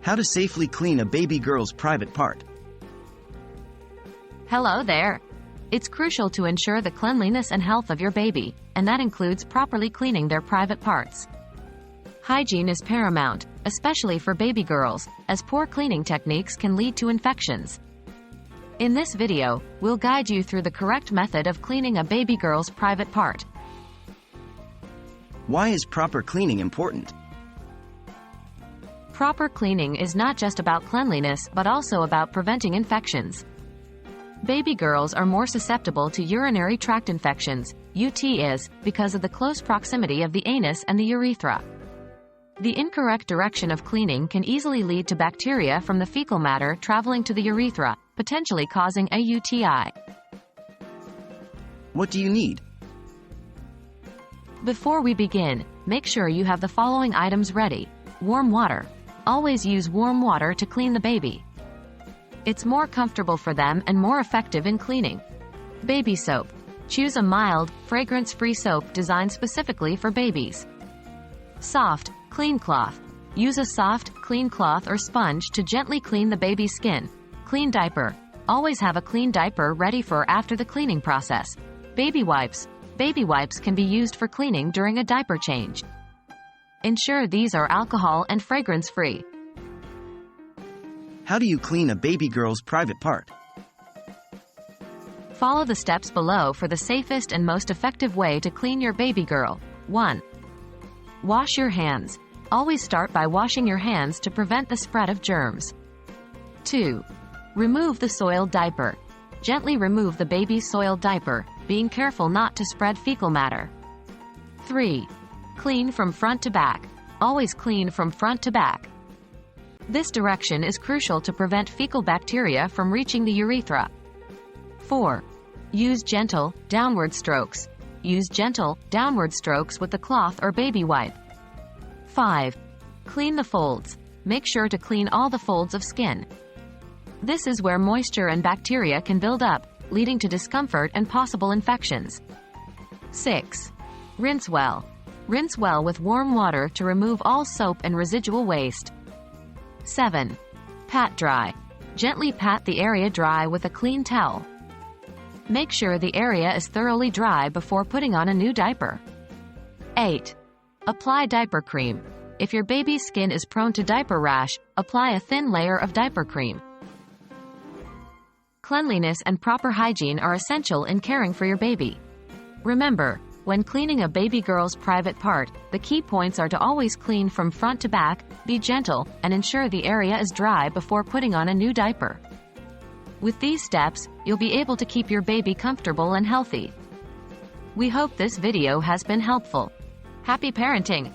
How to safely clean a baby girl's private part. Hello there. It's crucial to ensure the cleanliness and health of your baby, and that includes properly cleaning their private parts. Hygiene is paramount, especially for baby girls, as poor cleaning techniques can lead to infections. In this video, we'll guide you through the correct method of cleaning a baby girl's private part. Why is proper cleaning important? Proper cleaning is not just about cleanliness but also about preventing infections. Baby girls are more susceptible to urinary tract infections, UTIs, because of the close proximity of the anus and the urethra. The incorrect direction of cleaning can easily lead to bacteria from the fecal matter traveling to the urethra, potentially causing a UTI. What do you need? Before we begin, make sure you have the following items ready. Warm water. Always use warm water to clean the baby. It's more comfortable for them and more effective in cleaning. Baby soap. Choose a mild, fragrance-free soap designed specifically for babies. Soft, clean cloth. Use a soft, clean cloth or sponge to gently clean the baby's skin. Clean diaper. Always have a clean diaper ready for after the cleaning process. Baby wipes. Baby wipes can be used for cleaning during a diaper change. Ensure these are alcohol and fragrance-free. How do you clean a baby girl's private part? Follow the steps below for the safest and most effective way to clean your baby girl. 1. Wash your hands. Always start by washing your hands to prevent the spread of germs. 2. Remove the soiled diaper. Gently remove the baby's soiled diaper, being careful not to spread fecal matter. 3. Clean from front to back. Always clean from front to back. This direction is crucial to prevent fecal bacteria from reaching the urethra. 4. Use gentle, downward strokes. Use gentle, downward strokes with the cloth or baby wipe. 5. Clean the folds. Make sure to clean all the folds of skin. This is where moisture and bacteria can build up, leading to discomfort and possible infections. 6. Rinse well. Rinse well with warm water to remove all soap and residual waste. 7. Pat dry. Gently pat the area dry with a clean towel. Make sure the area is thoroughly dry before putting on a new diaper. 8. Apply diaper cream. If your baby's skin is prone to diaper rash, apply a thin layer of diaper cream. Cleanliness and proper hygiene are essential in caring for your baby. Remember, when cleaning a baby girl's private part, the key points are to always clean from front to back, be gentle, and ensure the area is dry before putting on a new diaper. With these steps, you'll be able to keep your baby comfortable and healthy. We hope this video has been helpful. Happy parenting!